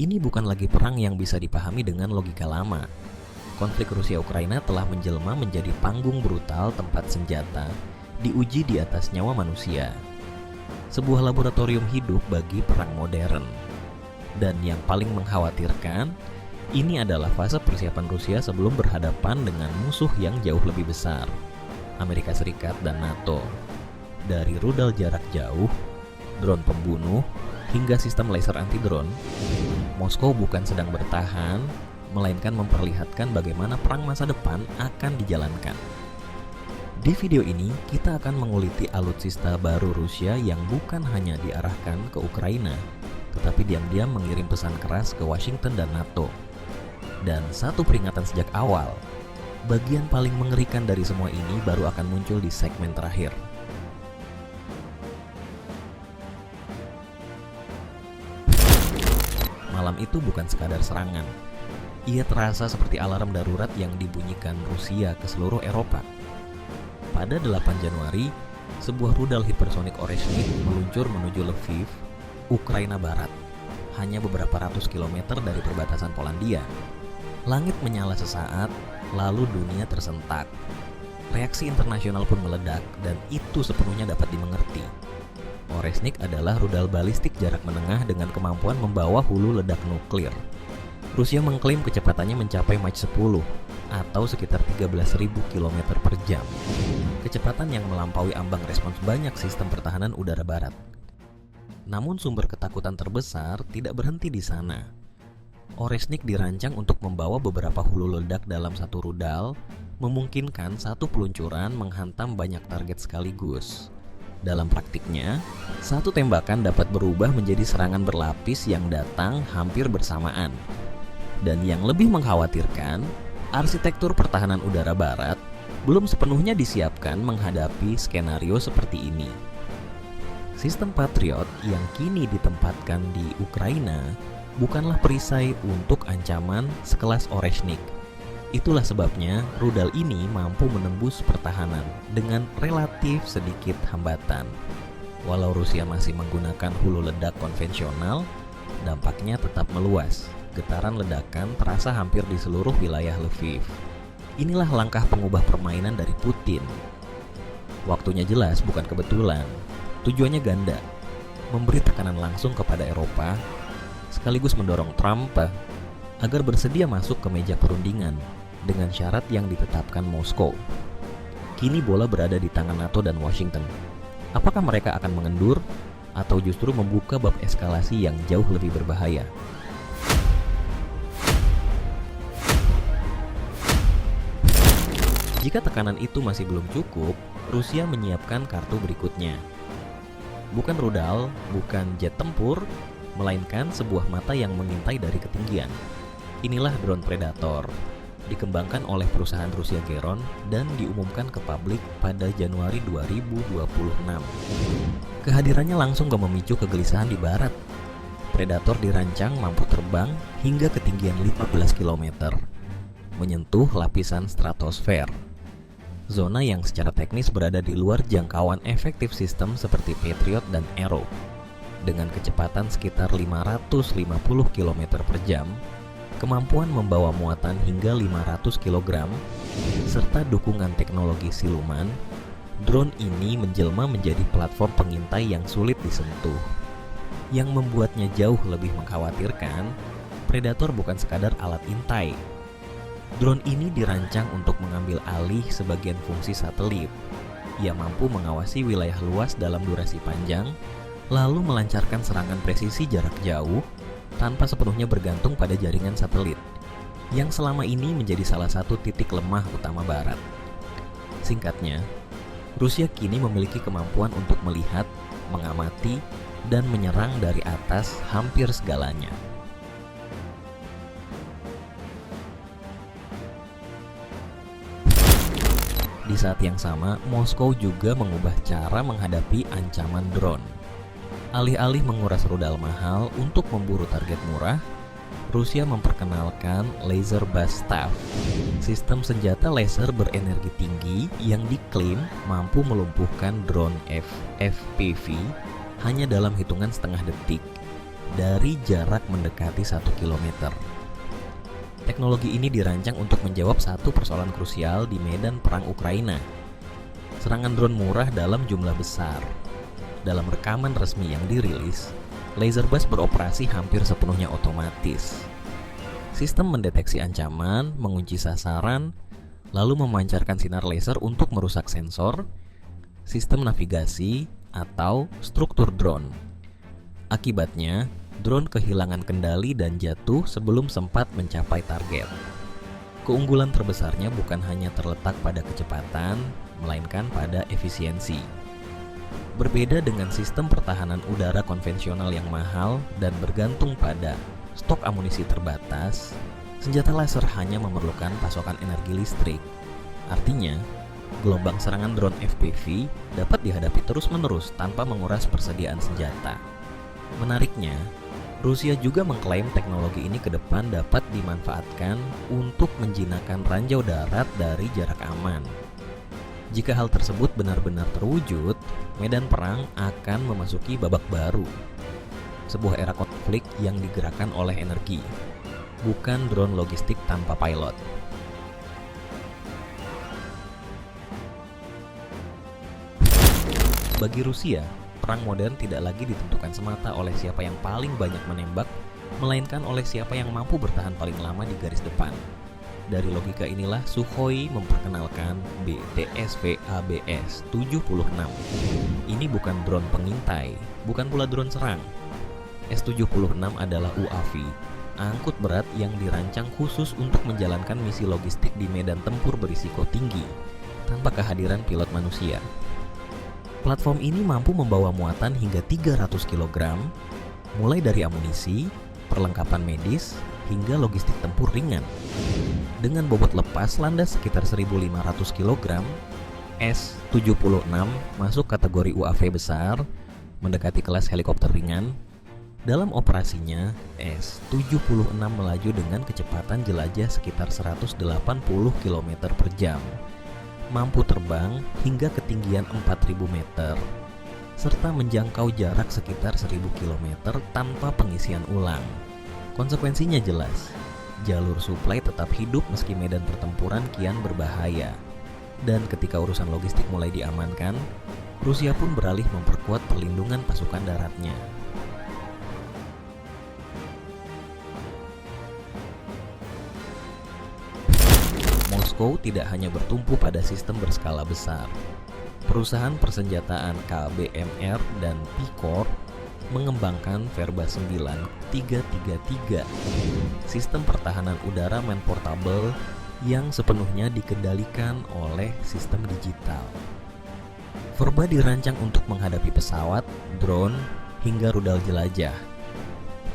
Ini bukan lagi perang yang bisa dipahami dengan logika lama. Konflik Rusia-Ukraina telah menjelma menjadi panggung brutal tempat senjata diuji di atas nyawa manusia. Sebuah laboratorium hidup bagi perang modern. Dan yang paling mengkhawatirkan, ini adalah fase persiapan Rusia sebelum berhadapan dengan musuh yang jauh lebih besar, Amerika Serikat dan NATO. Dari rudal jarak jauh, drone pembunuh, hingga sistem laser anti-drone, Moskow bukan sedang bertahan, melainkan memperlihatkan bagaimana perang masa depan akan dijalankan. Di video ini, kita akan menguliti alutsista baru Rusia yang bukan hanya diarahkan ke Ukraina, tetapi diam-diam mengirim pesan keras ke Washington dan NATO. Dan satu peringatan sejak awal, bagian paling mengerikan dari semua ini baru akan muncul di segmen terakhir. Malam itu bukan sekadar serangan. Ia terasa seperti alarm darurat yang dibunyikan Rusia ke seluruh Eropa. Pada 8 Januari, sebuah rudal hipersonik Oreshnik meluncur menuju Lviv, Ukraina Barat, hanya beberapa ratus kilometer dari perbatasan Polandia. Langit menyala sesaat, lalu dunia tersentak. Reaksi internasional pun meledak, dan itu sepenuhnya dapat dimengerti. Oreshnik adalah rudal balistik jarak menengah dengan kemampuan membawa hulu ledak nuklir. Rusia mengklaim kecepatannya mencapai Mach 10 atau sekitar 13.000 km per jam. Kecepatan yang melampaui ambang respons banyak sistem pertahanan udara barat. Namun sumber ketakutan terbesar tidak berhenti di sana. Oreshnik dirancang untuk membawa beberapa hulu ledak dalam satu rudal, memungkinkan satu peluncuran menghantam banyak target sekaligus. Dalam praktiknya, satu tembakan dapat berubah menjadi serangan berlapis yang datang hampir bersamaan. Dan yang lebih mengkhawatirkan, arsitektur pertahanan udara barat belum sepenuhnya disiapkan menghadapi skenario seperti ini. Sistem Patriot yang kini ditempatkan di Ukraina bukanlah perisai untuk ancaman sekelas Oreshnik. Itulah sebabnya rudal ini mampu menembus pertahanan dengan relatif sedikit hambatan. Walau Rusia masih menggunakan hulu ledak konvensional, dampaknya tetap meluas. Getaran ledakan terasa hampir di seluruh wilayah Lviv. Inilah langkah pengubah permainan dari Putin. Waktunya jelas bukan kebetulan. Tujuannya ganda, memberi tekanan langsung kepada Eropa, sekaligus mendorong Trump agar bersedia masuk ke meja perundingan dengan syarat yang ditetapkan Moskow. Kini bola berada di tangan NATO dan Washington. Apakah mereka akan mengendur atau justru membuka bab eskalasi yang jauh lebih berbahaya? Jika tekanan itu masih belum cukup, Rusia menyiapkan kartu berikutnya. Bukan rudal, bukan jet tempur, melainkan sebuah mata yang mengintai dari ketinggian. Inilah drone Predator, dikembangkan oleh perusahaan Rusia Geron dan diumumkan ke publik pada Januari 2026. Kehadirannya langsung memicu kegelisahan di barat. Predator dirancang mampu terbang hingga ketinggian 15 km, menyentuh lapisan stratosfer. Zona yang secara teknis berada di luar jangkauan efektif sistem seperti Patriot dan Arrow. Dengan kecepatan sekitar 550 km per jam, kemampuan membawa muatan hingga 500 kg, serta dukungan teknologi siluman, drone ini menjelma menjadi platform pengintai yang sulit disentuh. Yang membuatnya jauh lebih mengkhawatirkan, Predator bukan sekadar alat intai. Drone ini dirancang untuk mengambil alih sebagian fungsi satelit. Ia mampu mengawasi wilayah luas dalam durasi panjang, lalu melancarkan serangan presisi jarak jauh tanpa sepenuhnya bergantung pada jaringan satelit, yang selama ini menjadi salah satu titik lemah utama Barat. Singkatnya, Rusia kini memiliki kemampuan untuk melihat, mengamati, dan menyerang dari atas hampir segalanya. Di saat yang sama, Moskow juga mengubah cara menghadapi ancaman drone. Alih-alih menguras rudal mahal untuk memburu target murah, Rusia memperkenalkan Laser Burst Staff, sistem senjata laser berenergi tinggi yang diklaim mampu melumpuhkan drone FPV hanya dalam hitungan setengah detik. dari jarak mendekati 1 km. Teknologi ini dirancang untuk menjawab satu persoalan krusial di medan perang Ukraina. Serangan drone murah dalam jumlah besar. Dalam rekaman resmi yang dirilis, laser burst beroperasi hampir sepenuhnya otomatis. Sistem mendeteksi ancaman, mengunci sasaran, lalu memancarkan sinar laser untuk merusak sensor, sistem navigasi, atau struktur drone. Akibatnya, drone kehilangan kendali dan jatuh sebelum sempat mencapai target. Keunggulan terbesarnya bukan hanya terletak pada kecepatan, melainkan pada efisiensi. Berbeda dengan sistem pertahanan udara konvensional yang mahal dan bergantung pada stok amunisi terbatas, senjata laser hanya memerlukan pasokan energi listrik. Artinya, gelombang serangan drone FPV dapat dihadapi terus-menerus tanpa menguras persediaan senjata. Menariknya, Rusia juga mengklaim teknologi ini ke depan dapat dimanfaatkan untuk menjinakkan ranjau darat dari jarak aman. Jika hal tersebut benar-benar terwujud, medan perang akan memasuki babak baru. Sebuah era konflik yang digerakkan oleh energi, bukan drone logistik tanpa pilot. Bagi Rusia, perang modern tidak lagi ditentukan semata oleh siapa yang paling banyak menembak, melainkan oleh siapa yang mampu bertahan paling lama di garis depan. Dari logika inilah Sukhoi memperkenalkan BTSV-ABS-76. Ini bukan drone pengintai, bukan pula drone serang. S-76 adalah UAV, angkut berat yang dirancang khusus untuk menjalankan misi logistik di medan tempur berisiko tinggi, tanpa kehadiran pilot manusia. Platform ini mampu membawa muatan hingga 300 kg, mulai dari amunisi, perlengkapan medis, hingga logistik tempur ringan. Dengan bobot lepas landas sekitar 1.500 kg, S-76 masuk kategori UAV besar, mendekati kelas helikopter ringan. Dalam operasinya, S-76 melaju dengan kecepatan jelajah sekitar 180 km per jam, mampu terbang hingga ketinggian 4.000 meter, serta menjangkau jarak sekitar 1.000 km tanpa pengisian ulang. Konsekuensinya jelas, jalur suplai tetap hidup meski medan pertempuran kian berbahaya. Dan ketika urusan logistik mulai diamankan, Rusia pun beralih memperkuat perlindungan pasukan daratnya. Moskow tidak hanya bertumpu pada sistem berskala besar. Perusahaan persenjataan KBMR dan P-Corp mengembangkan Verba 9333, sistem pertahanan udara man portable yang sepenuhnya dikendalikan oleh sistem digital. Verba dirancang untuk menghadapi pesawat, drone, hingga rudal jelajah,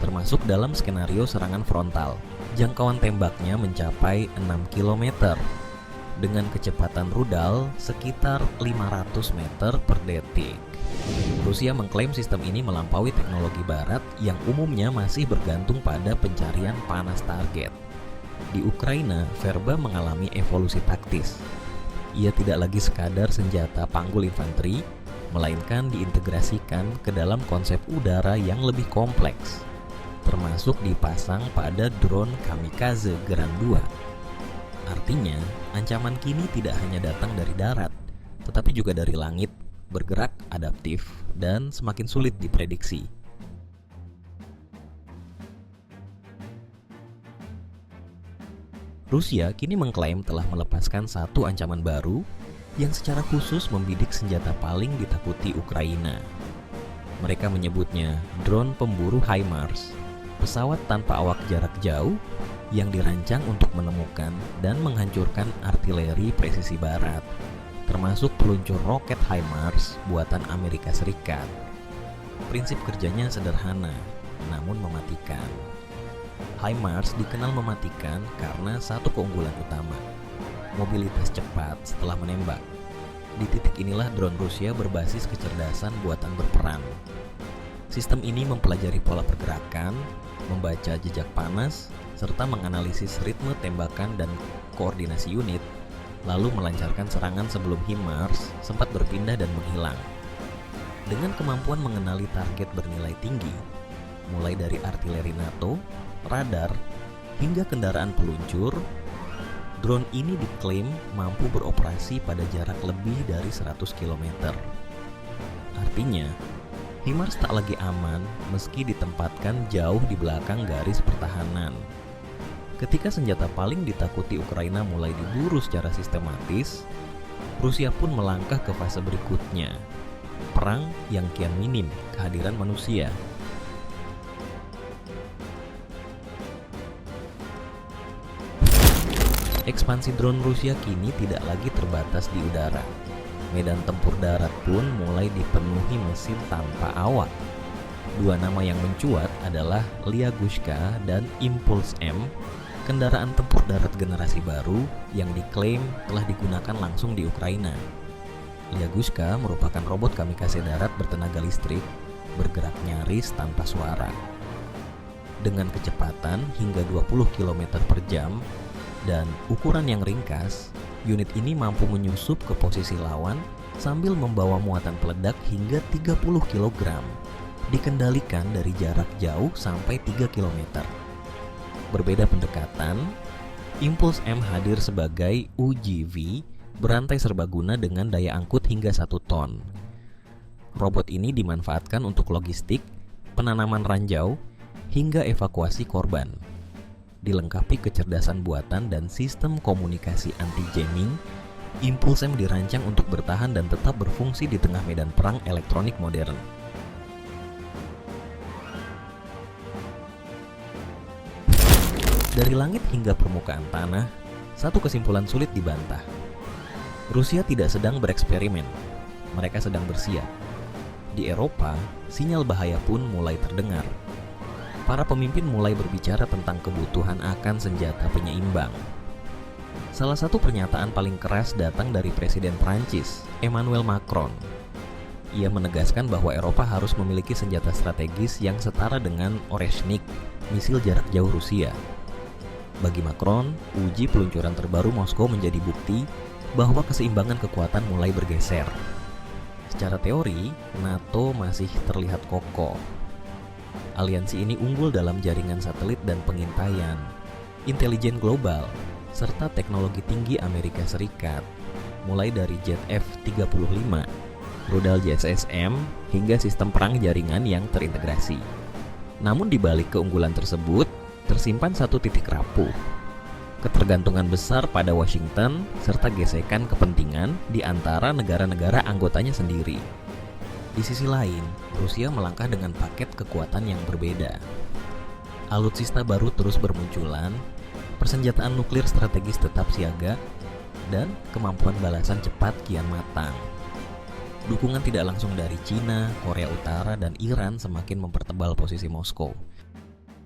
termasuk dalam skenario serangan frontal. Jangkauan tembaknya mencapai 6 km dengan kecepatan rudal sekitar 500 meter per detik. Rusia mengklaim sistem ini melampaui teknologi barat yang umumnya masih bergantung pada pencarian panas target. Di Ukraina, Verba mengalami evolusi taktis. Ia tidak lagi sekadar senjata panggul infanteri, melainkan diintegrasikan ke dalam konsep udara yang lebih kompleks, termasuk dipasang pada drone kamikaze Geran 2. Artinya, ancaman kini tidak hanya datang dari darat, tetapi juga dari langit, bergerak adaptif, dan semakin sulit diprediksi. Rusia kini mengklaim telah melepaskan satu ancaman baru yang secara khusus membidik senjata paling ditakuti Ukraina. Mereka menyebutnya drone pemburu HIMARS, pesawat tanpa awak jarak jauh yang dirancang untuk menemukan dan menghancurkan artileri presisi barat, termasuk peluncur roket HIMARS buatan Amerika Serikat. Prinsip kerjanya sederhana, namun mematikan. HIMARS dikenal mematikan karena satu keunggulan utama, mobilitas cepat setelah menembak. Di titik inilah drone Rusia berbasis kecerdasan buatan berperan. Sistem ini mempelajari pola pergerakan, membaca jejak panas, serta menganalisis ritme tembakan dan koordinasi unit, lalu melancarkan serangan sebelum HIMARS sempat berpindah dan menghilang. Dengan kemampuan mengenali target bernilai tinggi, mulai dari artileri NATO, radar, hingga kendaraan peluncur. Drone ini diklaim mampu beroperasi pada jarak lebih dari 100 km. Artinya, HIMARS tak lagi aman meski ditempatkan jauh di belakang garis pertahanan. Ketika senjata paling ditakuti Ukraina mulai diburu secara sistematis, Rusia pun melangkah ke fase berikutnya, perang yang kian minim kehadiran manusia. Ekspansi drone Rusia kini tidak lagi terbatas di udara. Medan tempur darat pun mulai dipenuhi mesin tanpa awak. Dua nama yang mencuat adalah Lyagushka dan Impulse M, kendaraan tempur darat generasi baru yang diklaim telah digunakan langsung di Ukraina. Lyagushka merupakan robot kamikaze darat bertenaga listrik, bergerak nyaris tanpa suara. Dengan kecepatan hingga 20 km per jam dan ukuran yang ringkas, unit ini mampu menyusup ke posisi lawan sambil membawa muatan peledak hingga 30 kg, dikendalikan dari jarak jauh sampai 3 km. Berbeda pendekatan, Impulse M hadir sebagai UGV berantai serbaguna dengan daya angkut hingga 1 ton. Robot ini dimanfaatkan untuk logistik, penanaman ranjau, hingga evakuasi korban. Dilengkapi kecerdasan buatan dan sistem komunikasi anti-jamming, Impulse M dirancang untuk bertahan dan tetap berfungsi di tengah medan perang elektronik modern. Dari langit hingga permukaan tanah, satu kesimpulan sulit dibantah. Rusia tidak sedang bereksperimen, mereka sedang bersiap. Di Eropa, sinyal bahaya pun mulai terdengar. Para pemimpin mulai berbicara tentang kebutuhan akan senjata penyeimbang. Salah satu pernyataan paling keras datang dari Presiden Prancis, Emmanuel Macron. Ia menegaskan bahwa Eropa harus memiliki senjata strategis yang setara dengan Oreshnik, misil jarak jauh Rusia. Bagi Macron, uji peluncuran terbaru Moskow menjadi bukti bahwa keseimbangan kekuatan mulai bergeser. Secara teori, NATO masih terlihat kokoh. Aliansi ini unggul dalam jaringan satelit dan pengintaian, intelijen global, serta teknologi tinggi Amerika Serikat, mulai dari jet F-35, rudal JSSM, hingga sistem perang jaringan yang terintegrasi. Namun di balik keunggulan tersebut, tersimpan satu titik rapuh. Ketergantungan besar pada Washington serta gesekan kepentingan di antara negara-negara anggotanya sendiri. Di sisi lain, Rusia melangkah dengan paket kekuatan yang berbeda. Alutsista baru terus bermunculan, persenjataan nuklir strategis tetap siaga, dan kemampuan balasan cepat kian matang. Dukungan tidak langsung dari Cina, Korea Utara, dan Iran semakin mempertebal posisi Moskow.